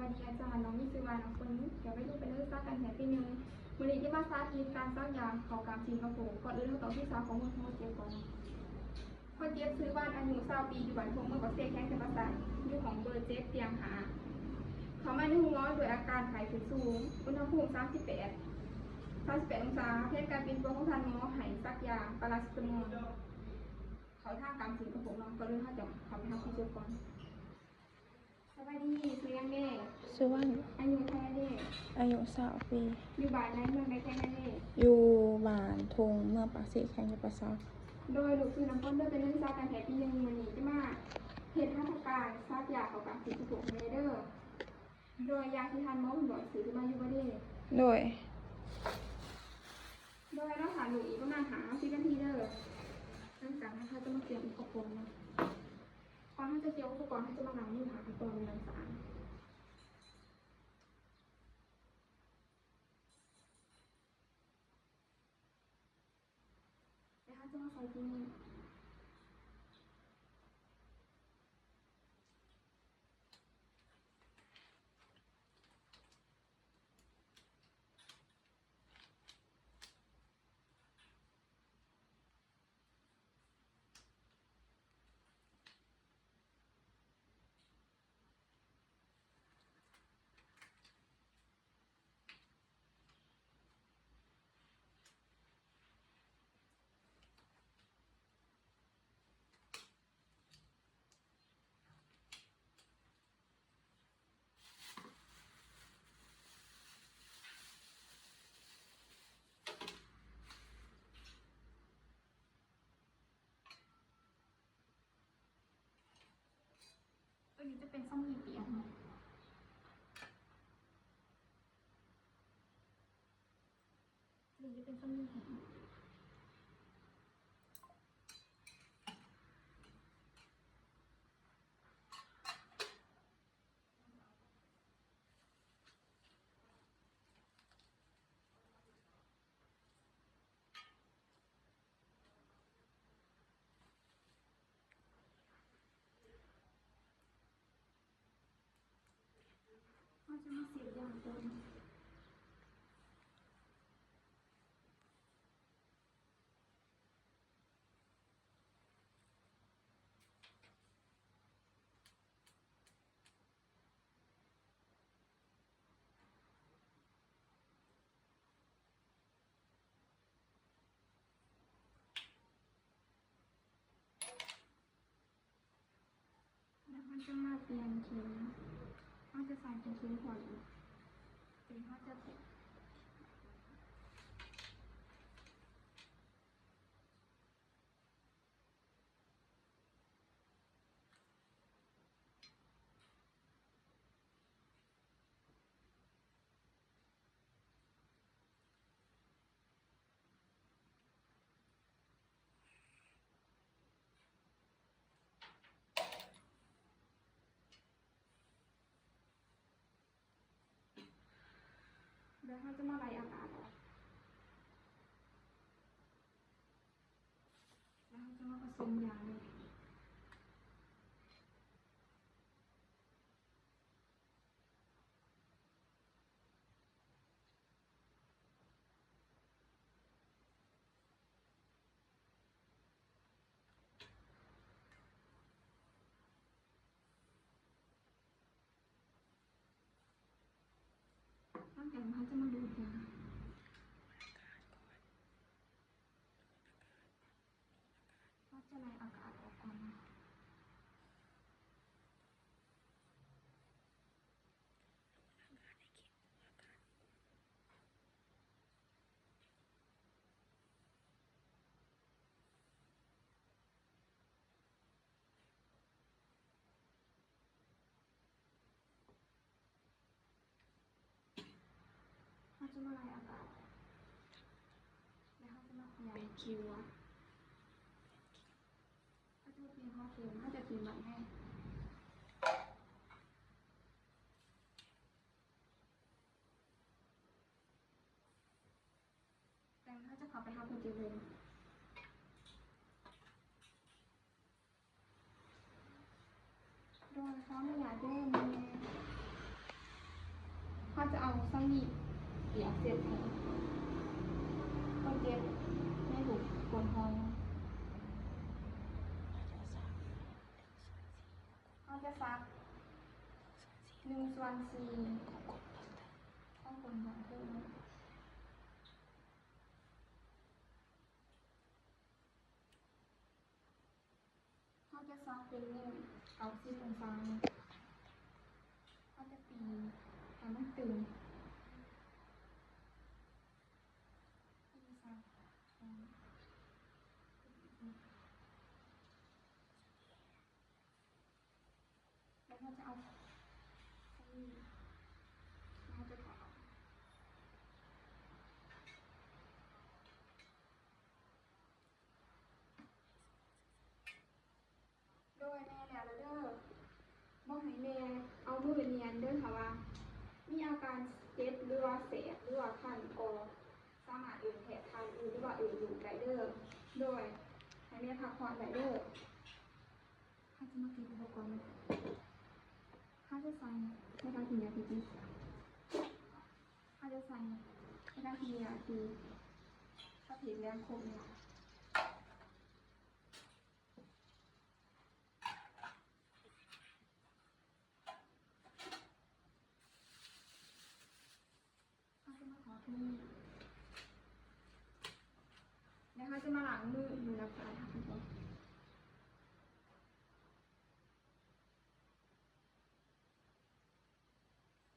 วัสดีอาจารย์น้องมีซื้อมาน้องคนนี้เดี๋ยวไปดูเป็นเรื่องซักกันแผลที่หนึ่งวันนี้จะมาสาธิตการซักยางของกามสิงคโปร์ก่อนอื่นเราต้องที่สาวของมือเจ็บก่อนพอเจ็บซื้อบ้านอายุ20 ปีอยู่บ้านพงเมื่อก่อนเสียแข้งเป็นภาษาอยู่ของเบอร์เจ็บเตียงหาเขามาในห้องนอนโดยอาการไข้ขึ้นสูงอุณหภูมิ38องศาเหตุการณ์เป็นตัวของทันหมอไห้ซักยางปาราซิตามอลเขาท่ากามสิงคโปร์น้องก็เลยเขาจะเขาไปทำที่เจ็บก่อนสวัสดีซื้อยังเด้ชื่อว่าอายุเท่าไหร่เด้ อายุ20 ปี อยู่บ้านในเมืองใดแค่นั้นเอง อยู่บ้านทงเมืองปากสีแข่งอยู่ประสาทโดยลูกคือน้ำพ้นด้วยเป็นนักศึกษาการแพทย์ปีหนึ่งวันนี้จะมาเหตุหัตถการทราบยาของการสิงคโปร์เดอร์โดยยาที่ทานหมอคุณบอกสื่อจะมาอยู่ประเทศโดยเราถามหนูอีกประมาณ10 นาทีเด้อหลังจากนั้นเขาจะมาเตรียมอุปกรณ์นะก่อนที่จะเตรียมอุปกรณ์เขาจะมาล้างมือหาอุปกรณ์ในสารแล้วเขาจะมาใส่ที่นี่ตัวนี้จะเป็นส้มมีเปียกหรือจะเป็นส้มมีแห้งเขาจะมาเสียบยางตัวนี้แล้วเขาจะมาเปลี่ยนเข็มเขาจะใส่เป็นเข็มก่อนเป็นเขาจะติดแล้วเขาจะมาไล่อากาศออกแล้วเขาจะมาผสมยาเลยหลังจากนั้นเขาจะมาดูดยาเขาจะไล่อากาศออกก่อนนะเขาจะมาไล่อากาศแล้วเขาจะมาขยายคิวอะเขาจะมาเปลี่ยนข้อเข็มเขาจะตีมันให้แต่เขาจะเข้าไปทำคนเดียวเลยโดยเขาไม่อยากได้เงิน จะเอาซังดีเปียกเสร็จให้คนเจ็บไม่ถูกคนท้องเขาจะซัก1/4ของคนของเธอเขาจะซักเป็น90 องศาเขาจะตีให้มันตึงเขาจะซักแล้วเขาจะเอาเขาจะถอดออกโดยแม่แล้วเด้อบอกให้แม่เอามือเนียนเด้อค่ะว่ามีอาการเจ็บหรือว่าแสบหรือว่าคันก็สามารถแผลทานหรือว่าอยู่ได้เด้อโดยให้แม่พักผ่อนได้เด้อถ้าจะมากินอุปกรณ์ถ้าจะใส่ในการกินยาพิษถ้าจะใส่ในการกินยาคือถ้าผิดแล้วครบเนี่ยถ้าจะมาขอที่นี่แล้วเขาจะมาล้างมืออยู่นะคะทุกคน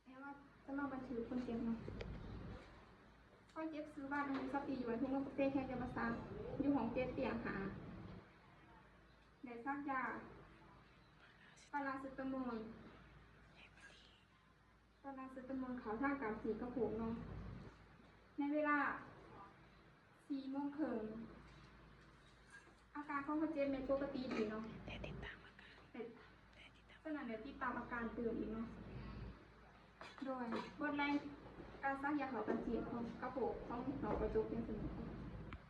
แล้วว่าจะมาบันทึกคนเจ็บเนาะคนเจ็บซื้อบ้านในสปีอยู่ในทุ่งมะเต้แค่จะมาซักอยู่ของเจ็บเตียงหาในซักยาปาราเซตามอลเขาท่ากับสีกระโปงเนาะในเวลา4 โมงครึ่งอาการของคนเจ็บในปกติดีเนาะแต่ติดตามอาการขณะเดี๋ยวติดตามอาการเติมอีกเนาะโดยบทแรงการซักยาเขากันเสียของกระโปงของหนองกระจกเป็นสมุน